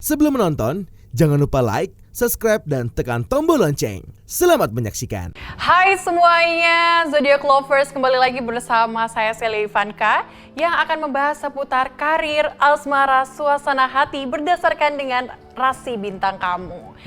Sebelum menonton, jangan lupa like, subscribe, dan tekan tombol lonceng. Selamat menyaksikan. Hai semuanya, Zodiac Lovers, kembali lagi bersama saya Celia Ivanka yang akan membahas seputar karir, asmara, suasana hati berdasarkan dengan rasi bintang kamu.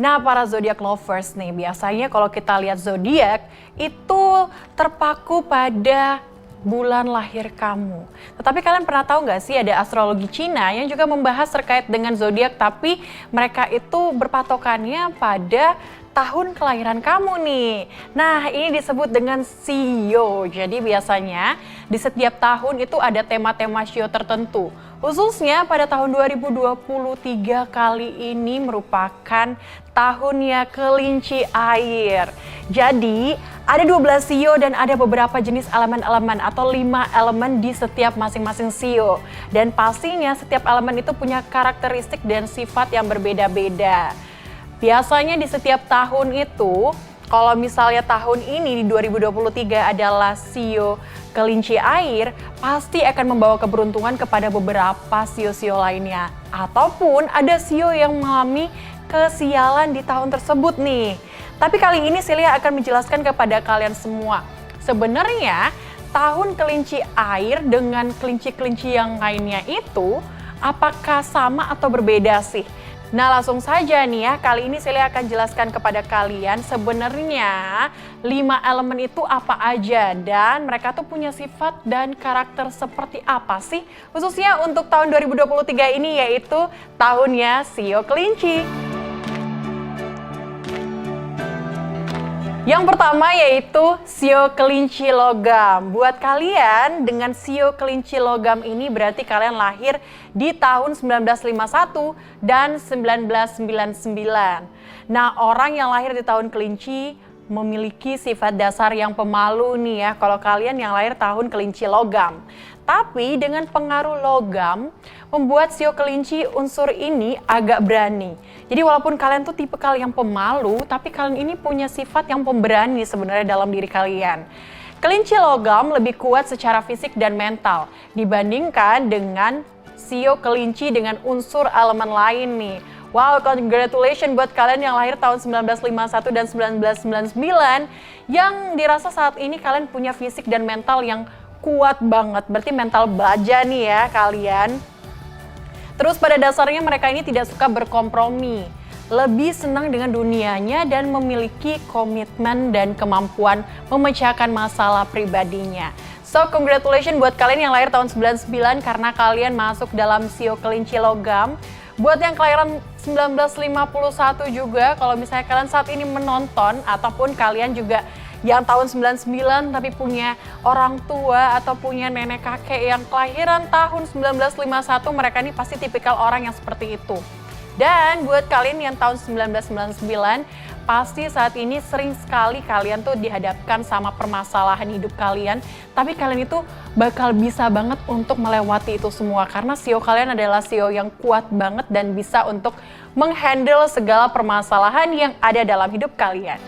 Nah, para Zodiac Lovers nih, biasanya kalau kita lihat zodiak itu terpaku pada bulan lahir kamu. Tetapi kalian pernah tahu nggak sih ada astrologi Cina yang juga membahas terkait dengan zodiak, tapi mereka itu berpatokannya pada tahun kelahiran kamu nih. Nah, ini disebut dengan shio. Jadi biasanya di setiap tahun itu ada tema-tema shio tertentu. Khususnya pada tahun 2023 kali ini merupakan tahunnya kelinci air. Jadi ada 12 shio dan ada beberapa jenis elemen-elemen atau 5 elemen di setiap masing-masing shio. Dan pastinya setiap elemen itu punya karakteristik dan sifat yang berbeda-beda. Biasanya di setiap tahun itu, kalau misalnya tahun ini di 2023 adalah shio kelinci air, pasti akan membawa keberuntungan kepada beberapa shio-shio lainnya. Ataupun ada shio yang mengalami kesialan di tahun tersebut nih. Tapi kali ini Celia akan menjelaskan kepada kalian semua. Sebenarnya tahun kelinci air dengan kelinci-kelinci yang lainnya itu apakah sama atau berbeda sih? Nah, langsung saja nih ya, kali ini Celia akan jelaskan kepada kalian sebenarnya 5 elemen itu apa aja dan mereka tuh punya sifat dan karakter seperti apa sih? Khususnya untuk tahun 2023 ini yaitu tahunnya shio kelinci. Yang pertama yaitu shio kelinci logam. Buat kalian dengan shio kelinci logam ini berarti kalian lahir di tahun 1951 dan 1999. Nah, orang yang lahir di tahun kelinci memiliki sifat dasar yang pemalu nih ya kalau kalian yang lahir tahun kelinci logam. Tapi dengan pengaruh logam membuat shio kelinci unsur ini agak berani. Jadi walaupun kalian tuh tipe kalian yang pemalu, tapi kalian ini punya sifat yang pemberani sebenarnya dalam diri kalian. Kelinci logam lebih kuat secara fisik dan mental dibandingkan dengan shio kelinci dengan unsur elemen lain nih. Wow, congratulations buat kalian yang lahir tahun 1951 dan 1999 yang dirasa saat ini kalian punya fisik dan mental yang kuat banget. Berarti mental baja nih ya kalian. Terus pada dasarnya mereka ini tidak suka berkompromi. Lebih senang dengan dunianya dan memiliki komitmen dan kemampuan memecahkan masalah pribadinya. So, congratulations buat kalian yang lahir tahun 99 karena kalian masuk dalam shio kelinci logam. Buat yang kelahiran 1951 juga, kalau misalnya kalian saat ini menonton ataupun kalian juga yang tahun 99 tapi punya orang tua atau punya nenek kakek yang kelahiran tahun 1951, mereka ini pasti tipikal orang yang seperti itu. Dan buat kalian yang tahun 1999, pasti saat ini sering sekali kalian tuh dihadapkan sama permasalahan hidup kalian, tapi kalian itu bakal bisa banget untuk melewati itu semua karena shio kalian adalah shio yang kuat banget dan bisa untuk menghandle segala permasalahan yang ada dalam hidup kalian.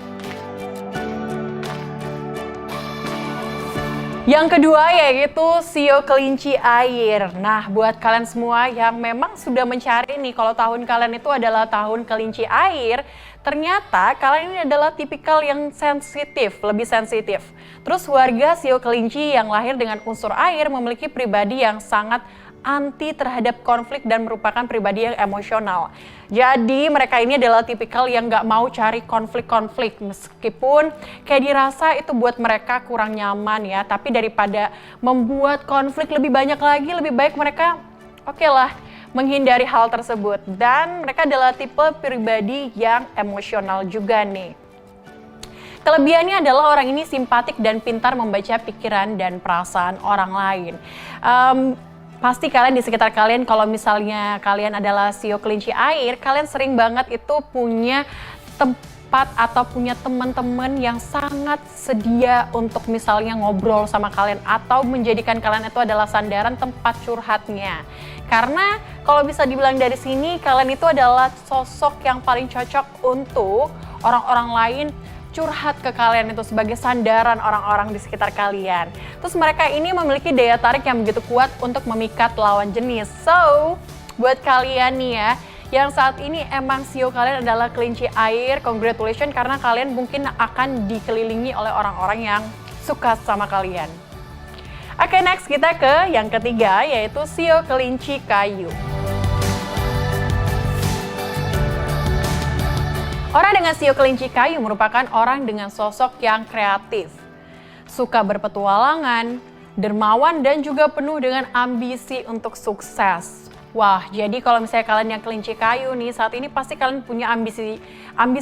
Yang kedua yaitu shio kelinci air. Nah, buat kalian semua yang memang sudah mencari nih kalau tahun kalian itu adalah tahun kelinci air, ternyata kalian ini adalah tipikal yang sensitif, lebih sensitif. Terus warga shio kelinci yang lahir dengan unsur air memiliki pribadi yang sangat anti terhadap konflik dan merupakan pribadi yang emosional. Jadi mereka ini adalah tipikal yang gak mau cari konflik-konflik meskipun kayak dirasa itu buat mereka kurang nyaman ya. Tapi daripada membuat konflik lebih banyak lagi, lebih baik mereka oke lah menghindari hal tersebut. Dan mereka adalah tipe pribadi yang emosional juga nih. Kelebihannya adalah orang ini simpatik dan pintar membaca pikiran dan perasaan orang lain. Pasti kalian di sekitar kalian kalau misalnya kalian adalah shio kelinci air, kalian sering banget itu punya tempat atau punya teman-teman yang sangat sedia untuk misalnya ngobrol sama kalian atau menjadikan kalian itu adalah sandaran tempat curhatnya. Karena kalau bisa dibilang dari sini kalian itu adalah sosok yang paling cocok untuk orang-orang lain curhat ke kalian itu sebagai sandaran orang-orang di sekitar kalian. Terus mereka ini memiliki daya tarik yang begitu kuat untuk memikat lawan jenis. So, buat kalian nih ya, yang saat ini emang sio kalian adalah kelinci air, congratulations karena kalian mungkin akan dikelilingi oleh orang-orang yang suka sama kalian. Oke, next kita ke yang ketiga, yaitu sio kelinci kayu. Orang dengan sio kelinci kayu merupakan orang dengan sosok yang kreatif, suka berpetualangan, dermawan, dan juga penuh dengan ambisi untuk sukses. Wah, jadi kalau misalnya kalian yang kelinci kayu nih, saat ini pasti kalian punya ambisi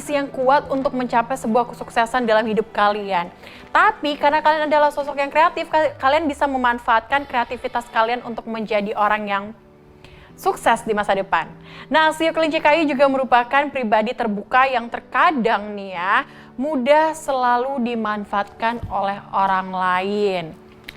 yang kuat untuk mencapai sebuah kesuksesan dalam hidup kalian. Tapi karena kalian adalah sosok yang kreatif, kalian bisa memanfaatkan kreativitas kalian untuk menjadi orang yang sukses di masa depan. Nah, sio kelinci kayu juga merupakan pribadi terbuka yang terkadang nih ya, mudah selalu dimanfaatkan oleh orang lain.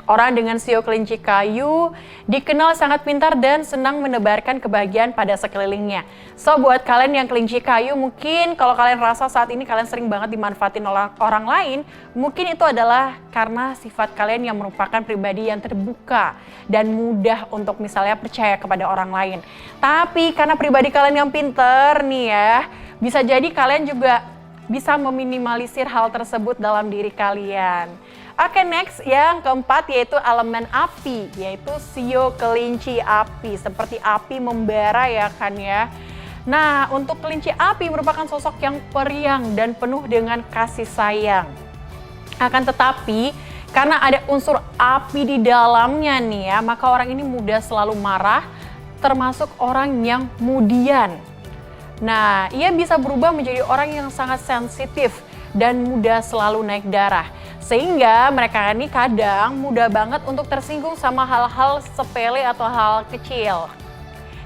Orang dengan sio kelinci kayu dikenal sangat pintar dan senang menebarkan kebahagiaan pada sekelilingnya. So, buat kalian yang kelinci kayu, mungkin kalau kalian rasa saat ini kalian sering banget dimanfaatin oleh orang lain, mungkin itu adalah karena sifat kalian yang merupakan pribadi yang terbuka dan mudah untuk misalnya percaya kepada orang lain. Tapi karena pribadi kalian yang pintar nih ya, bisa jadi kalian juga bisa meminimalisir hal tersebut dalam diri kalian. Oke, next yang keempat yaitu elemen api, yaitu sio kelinci api, seperti api membara ya kan ya. Nah, untuk kelinci api merupakan sosok yang periang dan penuh dengan kasih sayang. Akan tetapi, karena ada unsur api di dalamnya nih ya, maka orang ini mudah selalu marah, termasuk orang yang mudian. Nah, ia bisa berubah menjadi orang yang sangat sensitif dan mudah selalu naik darah. Sehingga mereka ini kadang mudah banget untuk tersinggung sama hal-hal sepele atau hal kecil.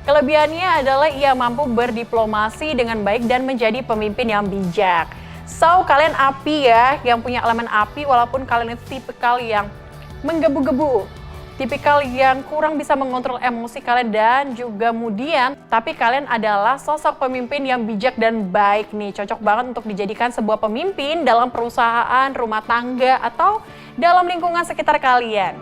Kelebihannya adalah ia mampu berdiplomasi dengan baik dan menjadi pemimpin yang bijak. So, kalian api ya, yang punya elemen api, walaupun kalian itu tipikal yang menggebu-gebu, tipikal yang kurang bisa mengontrol emosi kalian dan juga kemudian, tapi kalian adalah sosok pemimpin yang bijak dan baik nih. Cocok banget untuk dijadikan sebuah pemimpin dalam perusahaan, rumah tangga, atau dalam lingkungan sekitar kalian.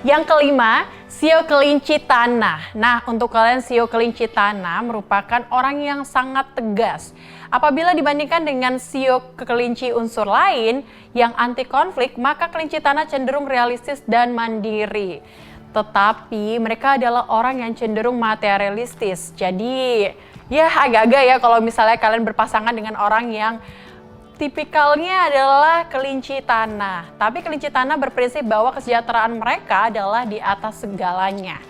Yang kelima, sio kelinci tanah. Nah, untuk kalian sio kelinci tanah merupakan orang yang sangat tegas. Apabila dibandingkan dengan sio kelinci unsur lain yang anti konflik, maka kelinci tanah cenderung realistis dan mandiri. Tetapi mereka adalah orang yang cenderung materialistis. Jadi ya agak-agak ya kalau misalnya kalian berpasangan dengan orang yang tipikalnya adalah kelinci tanah. Tapi kelinci tanah berprinsip bahwa kesejahteraan mereka adalah di atas segalanya.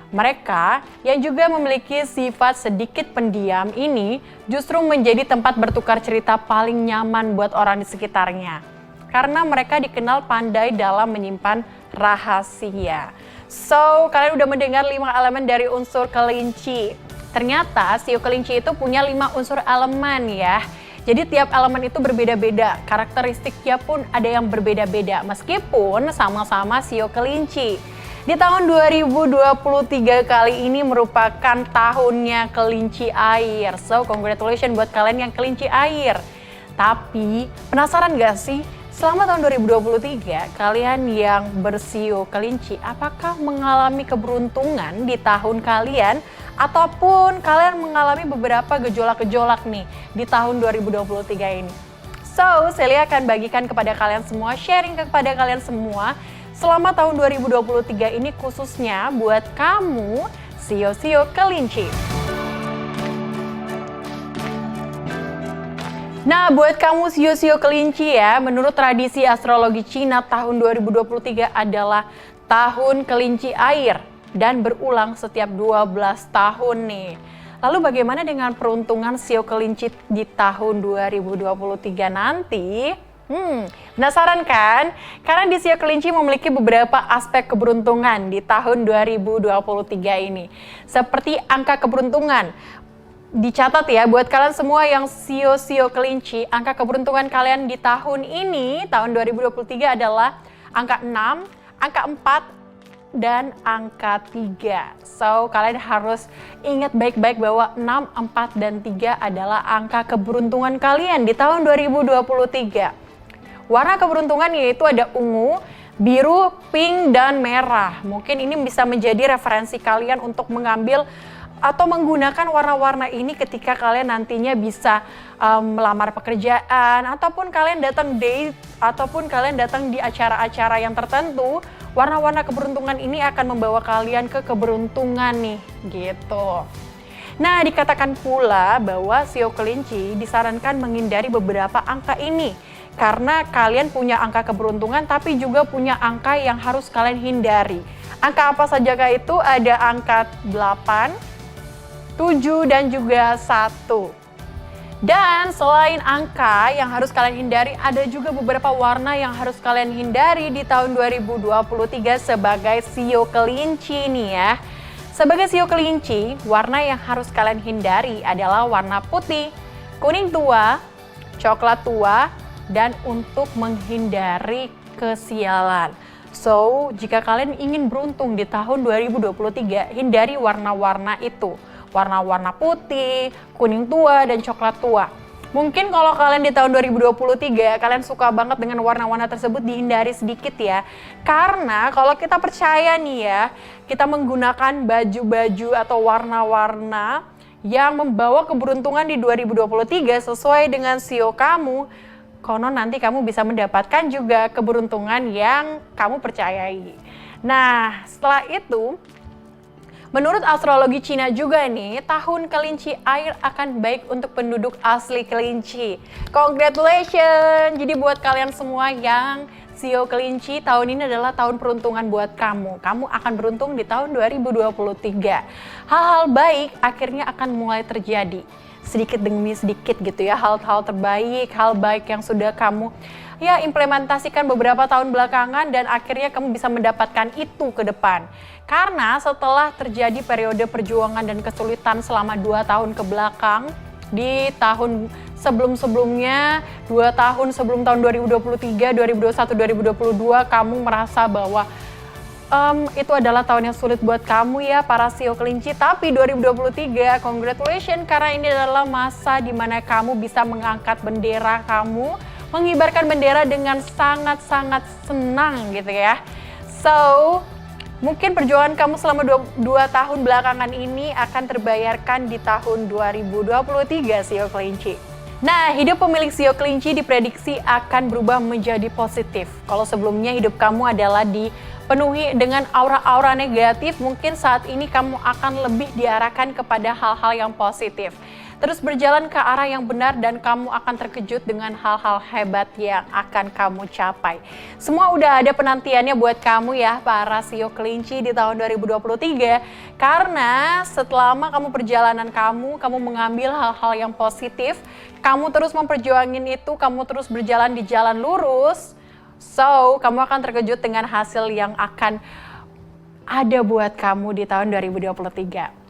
Mereka yang juga memiliki sifat sedikit pendiam ini justru menjadi tempat bertukar cerita paling nyaman buat orang di sekitarnya. Karena mereka dikenal pandai dalam menyimpan rahasia. So, kalian udah mendengar 5 elemen dari unsur kelinci. Ternyata sio kelinci itu punya 5 unsur elemen ya. Jadi tiap elemen itu berbeda-beda, karakteristiknya pun ada yang berbeda-beda meskipun sama-sama sio kelinci. Di tahun 2023 kali ini merupakan tahunnya kelinci air. So, congratulations buat kalian yang kelinci air. Tapi, penasaran gak sih? Selama tahun 2023, kalian yang bersio kelinci, apakah mengalami keberuntungan di tahun kalian? Ataupun kalian mengalami beberapa gejolak-gejolak nih di tahun 2023 ini? So, Celia akan bagikan kepada kalian semua, sharing kepada kalian semua, selama tahun 2023 ini khususnya buat kamu sio-sio kelinci. Nah, buat kamu sio-sio kelinci ya, menurut tradisi astrologi Cina tahun 2023 adalah tahun kelinci air dan berulang setiap 12 tahun nih. Lalu bagaimana dengan peruntungan sio kelinci di tahun 2023 nanti? Penasaran kan? Karena di sio kelinci memiliki beberapa aspek keberuntungan di tahun 2023 ini. Seperti angka keberuntungan. Dicatat ya buat kalian semua yang sio-sio kelinci, angka keberuntungan kalian di tahun ini, tahun 2023 adalah angka 6, angka 4, dan angka 3. So, kalian harus ingat baik-baik bahwa 6, 4, dan 3 adalah angka keberuntungan kalian di tahun 2023. Warna keberuntungan yaitu ada ungu, biru, pink, dan merah. Mungkin ini bisa menjadi referensi kalian untuk mengambil atau menggunakan warna-warna ini ketika kalian nantinya bisa melamar pekerjaan, ataupun kalian datang date, ataupun kalian datang di acara-acara yang tertentu. Warna-warna keberuntungan ini akan membawa kalian ke keberuntungan nih, gitu. Nah, dikatakan pula bahwa Sio Kelinci disarankan menghindari beberapa angka ini. Karena kalian punya angka keberuntungan tapi juga punya angka yang harus kalian hindari. Angka apa sajakah itu? Ada angka 8, 7, dan juga 1. Dan selain angka yang harus kalian hindari, ada juga beberapa warna yang harus kalian hindari di tahun 2023 sebagai Sio Kelinci nih ya. Sebagai Sio Kelinci, warna yang harus kalian hindari adalah warna putih, kuning tua, coklat tua, dan untuk menghindari kesialan. So, jika kalian ingin beruntung di tahun 2023, hindari warna-warna itu. Warna-warna putih, kuning tua, dan coklat tua. Mungkin kalau kalian di tahun 2023, kalian suka banget dengan warna-warna tersebut, dihindari sedikit ya. Karena kalau kita percaya nih ya, kita menggunakan baju-baju atau warna-warna yang membawa keberuntungan di 2023 sesuai dengan Sio kamu, konon nanti kamu bisa mendapatkan juga keberuntungan yang kamu percayai. Nah, setelah itu, menurut astrologi Cina juga nih, tahun kelinci air akan baik untuk penduduk asli kelinci. Congratulations! Jadi buat kalian semua yang Sio Kelinci, tahun ini adalah tahun peruntungan buat kamu. Kamu akan beruntung di tahun 2023. Hal-hal baik akhirnya akan mulai terjadi. Sedikit demi sedikit gitu ya, hal-hal terbaik, hal baik yang sudah kamu implementasikan beberapa tahun belakangan dan akhirnya kamu bisa mendapatkan itu ke depan. Karena setelah terjadi periode perjuangan dan kesulitan selama 2 tahun ke belakang, di tahun sebelum-sebelumnya, 2 tahun sebelum tahun 2023, 2021, 2022, kamu merasa bahwa itu adalah tahun yang sulit buat kamu ya para Sio Kelinci. Tapi 2023, congratulations, karena ini adalah masa di mana kamu bisa mengangkat bendera kamu, mengibarkan bendera dengan sangat-sangat senang gitu ya. So, mungkin perjuangan kamu selama 2 tahun belakangan ini akan terbayarkan di tahun 2023 Sio Kelinci. Nah, hidup pemilik Sio Kelinci diprediksi akan berubah menjadi positif. Kalau sebelumnya hidup kamu adalah dipenuhi dengan aura-aura negatif, mungkin saat ini kamu akan lebih diarahkan kepada hal-hal yang positif. Terus berjalan ke arah yang benar dan kamu akan terkejut dengan hal-hal hebat yang akan kamu capai. Semua udah ada penantiannya buat kamu ya para Sio Kelinci di tahun 2023. Karena setelah kamu perjalanan kamu mengambil hal-hal yang positif, kamu terus memperjuangin itu, kamu terus berjalan di jalan lurus. So, kamu akan terkejut dengan hasil yang akan ada buat kamu di tahun 2023.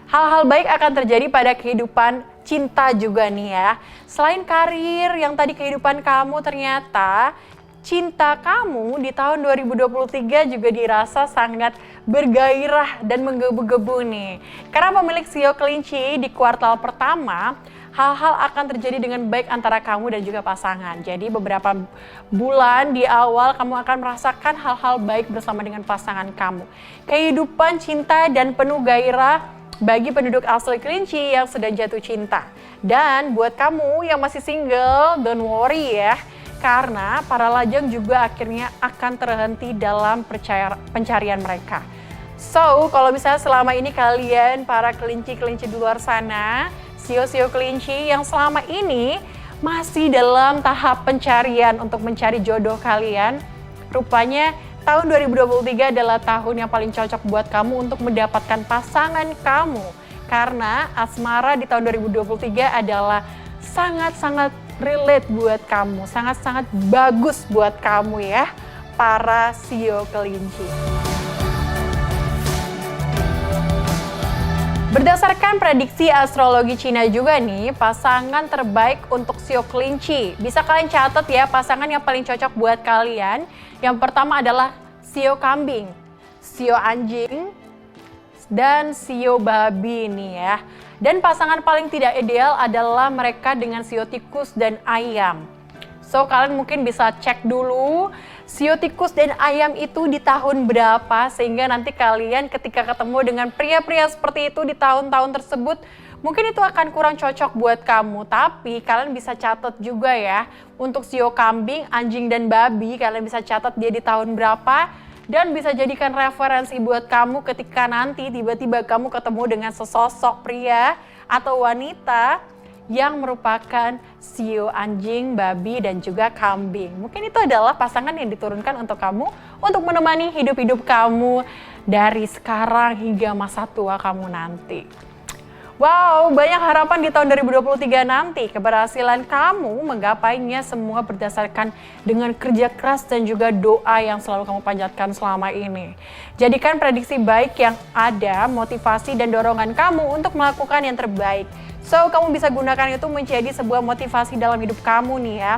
Hal-hal baik akan terjadi pada kehidupan cinta juga nih ya. Selain karir yang tadi kehidupan kamu, ternyata cinta kamu di tahun 2023 juga dirasa sangat bergairah dan menggebu-gebu nih. Karena pemilik Sio Kelinci di kuartal pertama, hal-hal akan terjadi dengan baik antara kamu dan juga pasangan. Jadi beberapa bulan di awal kamu akan merasakan hal-hal baik bersama dengan pasangan kamu. Kehidupan cinta dan penuh gairah bagi penduduk asli Kelinci yang sedang jatuh cinta. Dan buat kamu yang masih single, don't worry ya. Karena para lajang juga akhirnya akan terhenti dalam pencarian mereka. So, kalau misalnya selama ini kalian para kelinci-kelinci di luar sana, Sio-Sio Kelinci yang selama ini masih dalam tahap pencarian untuk mencari jodoh kalian, rupanya tahun 2023 adalah tahun yang paling cocok buat kamu untuk mendapatkan pasangan kamu. Karena asmara di tahun 2023 adalah sangat-sangat relate buat kamu, sangat-sangat bagus buat kamu ya, para Sio Kelinci. Berdasarkan prediksi astrologi Cina juga nih, pasangan terbaik untuk Sio Kelinci. Bisa kalian catat ya, pasangan yang paling cocok buat kalian. Yang pertama adalah Sio Kambing, Sio Anjing, dan Sio Babi nih ya. Dan pasangan paling tidak ideal adalah mereka dengan Sio Tikus dan Ayam. So, kalian mungkin bisa cek dulu sio tikus dan ayam itu di tahun berapa, sehingga nanti kalian ketika ketemu dengan pria-pria seperti itu di tahun-tahun tersebut, mungkin itu akan kurang cocok buat kamu. Tapi kalian bisa catat juga ya, untuk sio kambing, anjing, dan babi, kalian bisa catat dia di tahun berapa, dan bisa jadikan referensi buat kamu ketika nanti tiba-tiba kamu ketemu dengan sesosok pria atau wanita yang merupakan sio anjing, babi, dan juga kambing. Mungkin itu adalah pasangan yang diturunkan untuk kamu, untuk menemani hidup-hidup kamu dari sekarang hingga masa tua kamu nanti. Wow, banyak harapan di tahun 2023 nanti. Keberhasilan kamu menggapainya semua berdasarkan dengan kerja keras dan juga doa yang selalu kamu panjatkan selama ini. Jadikan prediksi baik yang ada, motivasi dan dorongan kamu untuk melakukan yang terbaik. So, kamu bisa gunakan itu menjadi sebuah motivasi dalam hidup kamu nih ya.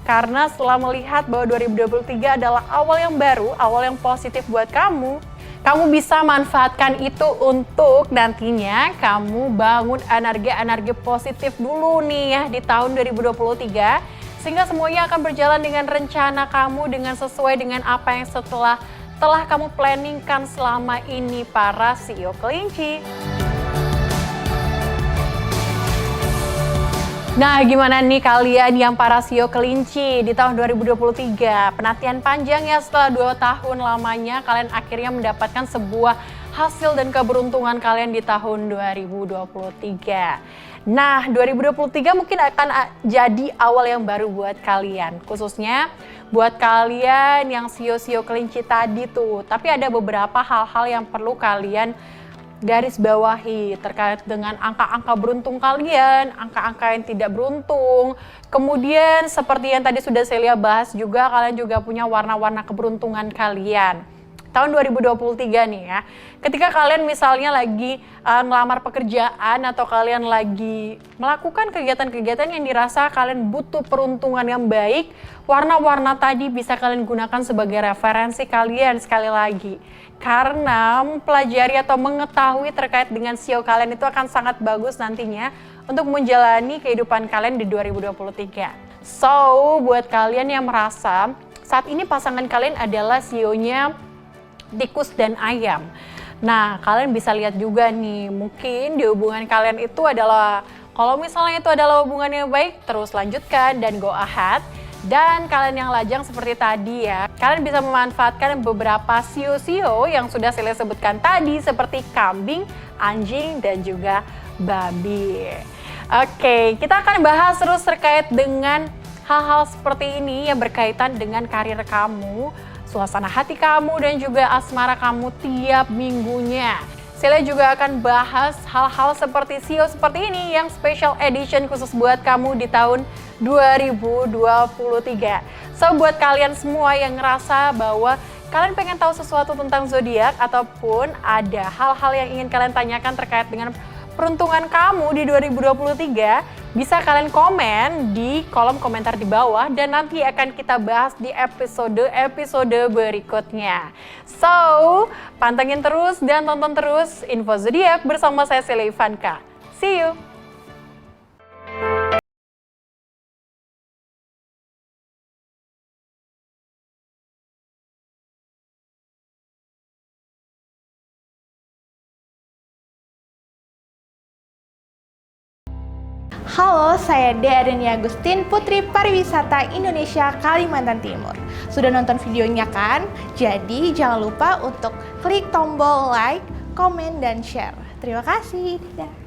Karena setelah melihat bahwa 2023 adalah awal yang baru, awal yang positif buat kamu, kamu bisa manfaatkan itu untuk nantinya kamu bangun energi positif dulu nih ya di tahun 2023. Sehingga semuanya akan berjalan dengan rencana kamu, dengan sesuai dengan apa yang telah kamu planningkan selama ini para sio kelinci. Nah, gimana nih kalian yang para sio kelinci di tahun 2023? Penantian panjang ya, setelah 2 tahun lamanya kalian akhirnya mendapatkan sebuah hasil dan keberuntungan kalian di tahun 2023. Nah, 2023 mungkin akan jadi awal yang baru buat kalian, khususnya buat kalian yang sio-sio kelinci tadi tuh. Tapi ada beberapa hal-hal yang perlu kalian garis bawahi terkait dengan angka-angka beruntung kalian, angka-angka yang tidak beruntung. Kemudian seperti yang tadi sudah Celia bahas juga, kalian juga punya warna-warna keberuntungan kalian. Tahun 2023 nih ya, ketika kalian misalnya lagi ngelamar pekerjaan atau kalian lagi melakukan kegiatan-kegiatan yang dirasa kalian butuh peruntungan yang baik, warna-warna tadi bisa kalian gunakan sebagai referensi kalian sekali lagi. Karena mempelajari atau mengetahui terkait dengan sio kalian itu akan sangat bagus nantinya untuk menjalani kehidupan kalian di 2023. So, buat kalian yang merasa saat ini pasangan kalian adalah sionya tikus dan ayam. Nah, kalian bisa lihat juga nih, mungkin di hubungan kalian itu adalah, kalau misalnya itu adalah hubungan yang baik, terus lanjutkan dan go ahead. Dan kalian yang lajang seperti tadi ya, kalian bisa memanfaatkan beberapa sio-sio yang sudah saya sebutkan tadi, seperti kambing, anjing, dan juga babi. Oke, kita akan bahas terus terkait dengan hal-hal seperti ini yang berkaitan dengan karir kamu, suasana hati kamu, dan juga asmara kamu tiap minggunya. Saya juga akan bahas hal-hal seperti sio seperti ini yang special edition khusus buat kamu di tahun 2023. So, buat kalian semua yang ngerasa bahwa kalian pengen tahu sesuatu tentang zodiak ataupun ada hal-hal yang ingin kalian tanyakan terkait dengan peruntungan kamu di 2023, bisa kalian komen di kolom komentar di bawah dan nanti akan kita bahas di episode berikutnya. So, pantengin terus dan tonton terus Info Zodiak bersama saya Celia Ivanka. See you! Halo, saya Dea Arenia Agustin, Putri Pariwisata Indonesia Kalimantan Timur. Sudah nonton videonya kan? Jadi jangan lupa untuk klik tombol like, komen, dan share. Terima kasih. Dadah.